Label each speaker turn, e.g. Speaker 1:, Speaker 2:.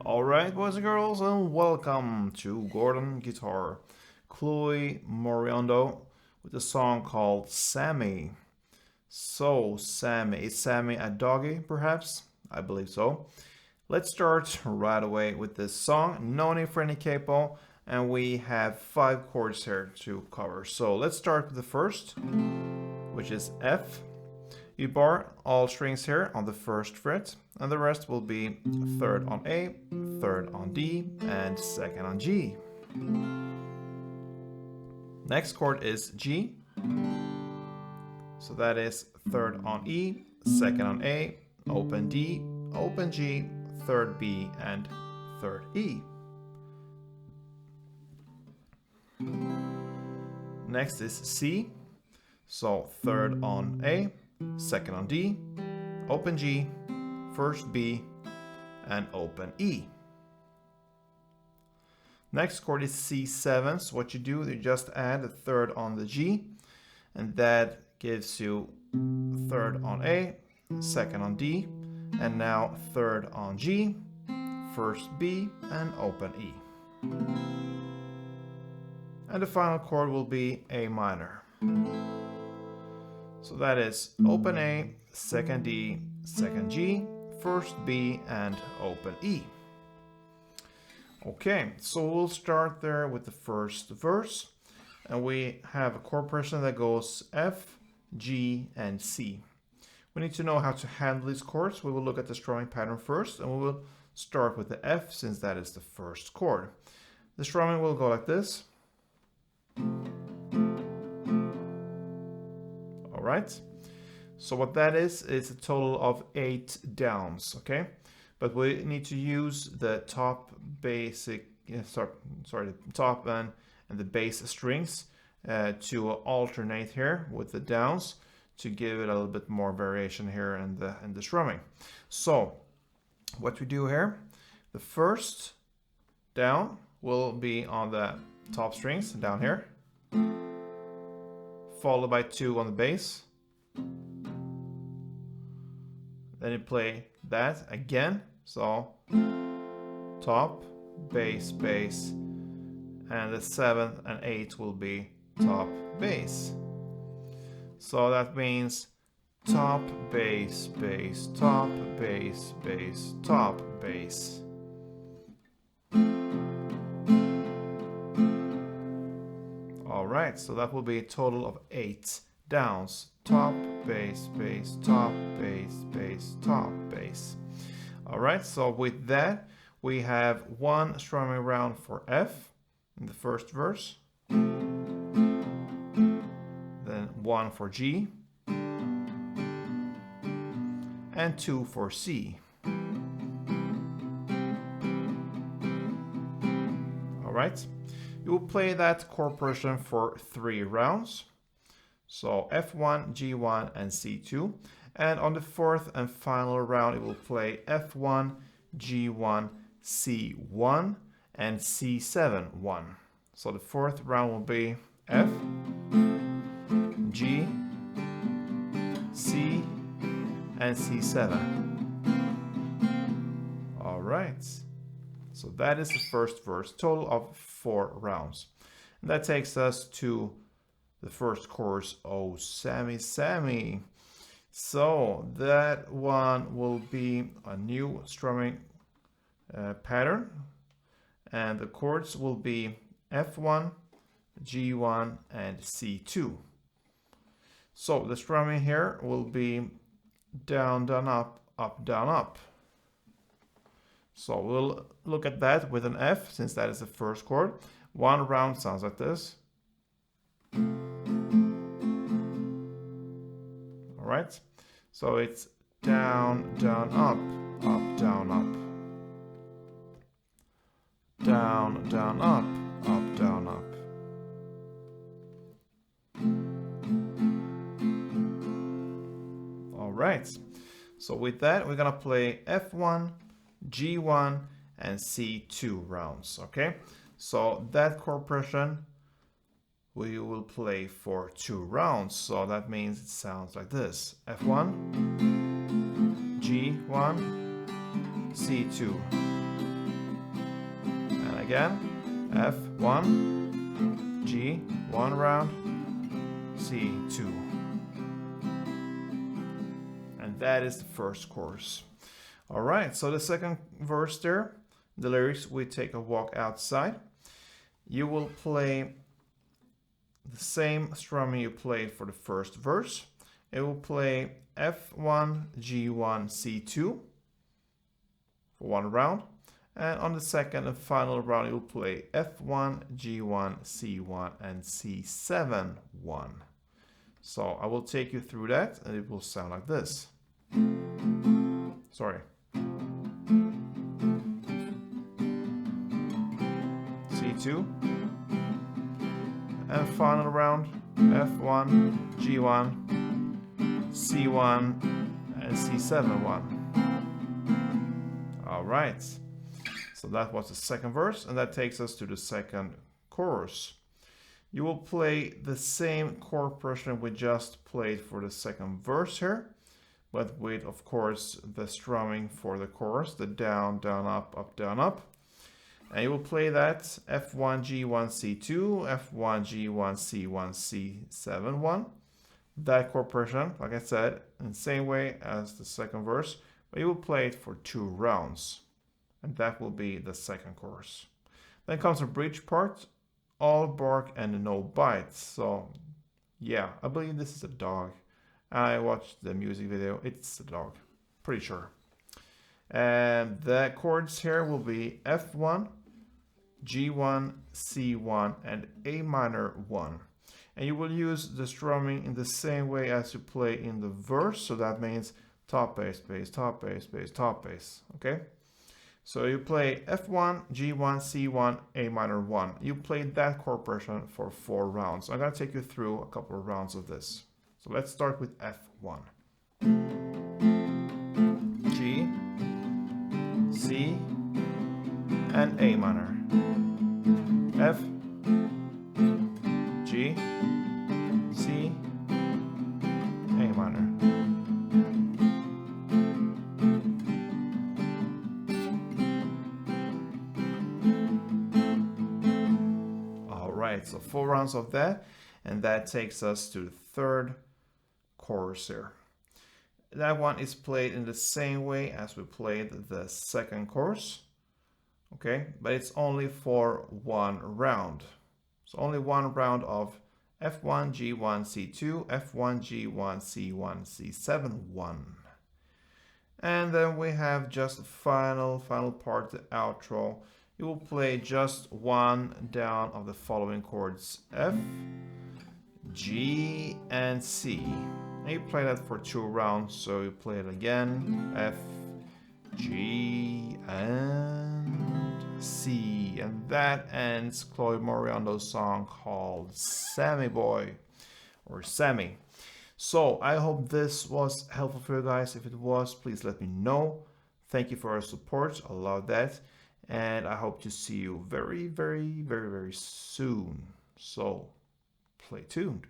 Speaker 1: Alright, boys and girls, and welcome to Gordon Guitar. Chloe Moriondo with a song called Sammy. So, Sammy. Is Sammy a doggy, perhaps? I believe so. Let's start right away with this song. No need for any capo, and we have 5 chords here to cover. So, let's start with the first, which is F. You bar all strings here on the first fret, and the rest will be third on A, third on D, and second on G. Next chord is G. So that is third on E, second on A, open D, open G, third B, and third E. Next is C. So third on A, second on D, open G, first B, and open E. Next chord is C7. So what you do, you just add a third on the G, and that gives you third on A, second on D, and now third on G, first B, and open E. And the final chord will be A minor. So that is open A, second D, second G, first B, and open E. Okay, so we'll start there with the first verse. And we have a chord progression that goes F, G, and C. We need to know how to handle these chords. We will look at the strumming pattern first, and we will start with the F since that is the first chord. The strumming will go like this. Alright, so what that is a total of 8 downs, okay? But we need to use the top basic, the top and the bass strings to alternate here with the downs to give it a little bit more variation here in the strumming. So what we do here, the first down will be on the top strings down here, followed by 2 on the bass. Then you play that again, so top, bass, bass, and the 7th and 8th will be top, bass. So that means top, bass, bass, top, bass, bass, top, bass. Alright, so that will be a total of 8 downs. Top, bass, bass, top, bass, bass, top, bass. Alright, so with that, we have 1 strumming round for F in the first verse. Then 1 for G. And 2 for C. Alright. You will play that chord progression for 3 rounds. So F1, G1, and C2. And on the 4th and final round, it will play F1, G1, C1, and C7, 1. So the 4th round will be F, G, C, and C7. All right. So that is the first verse, total of 4 rounds. And that takes us to the first chorus, Oh Sammy, Sammy. So that one will be a new strumming pattern. And the chords will be F1, G1, and C2. So the strumming here will be down, down, up, down, up. So we'll look at that with an F, since that is the first chord. 1 round sounds like this. Alright, so it's down, down, up, down, up. Down, down, up, down, up. Alright, so with that, we're gonna play F1, G1, and C2 rounds, okay? So that chord progression we will play for 2 rounds. So that means it sounds like this. F1, G1, C2. again, F1, G, 1 round, C2. And that is the first chorus. All right, so the second verse there, the lyrics, we take a walk outside. You will play the same strumming you played for the first verse. It will play F1, G1, C2 for 1 round. And on the second and final round, it will play F1, G1, C1, and C7, 1. So I will take you through that, and it will sound like this. Sorry. C2. And final round, F1, G1, C1, and C7, 1. All right. So that was the second verse, and that takes us to the second chorus. You will play the same chord progression we just played for the second verse here, but with, of course, the strumming for the chorus, the down, down, up, down, up. And you will play that F1, G1, C2, F1, G1, C1, C7, 1. That chord progression, like I said, in the same way as the second verse, but you will play it for 2 rounds. And that will be the second chorus. Then comes a bridge part, all bark and no bite. So yeah, I believe this is a dog. I watched the music video, it's a dog, pretty sure. And the chords here will be F1, G1, C1, and A minor 1. And you will use the strumming in the same way as you play in the verse. So that means top bass, bass, top bass, bass, top bass, okay? So you play F1, G1, C1, A minor 1. You play that chord progression for 4 rounds. I'm going to take you through a couple of rounds of this. So let's start with F1. G, C, and A minor. F, G, C, A minor. So 4 rounds of that, and that takes us to the third chorus here. That one is played in the same way as we played the second chorus, okay, but it's only for 1 round. So only 1 round of F1, G1, C2, F1, G1, C1, C7, 1. And then we have just the final part, the outro. You will play just 1 down of the following chords, F, G, and C. And you play that for 2 rounds, so you play it again, F, G, and C. And that ends Chloe Moriondo's song called Sammy Boy, or Sammy. So I hope this was helpful for you guys. If it was, please let me know. Thank you for your support, I love that. And I hope to see you very, very, very, very soon. So, play tuned.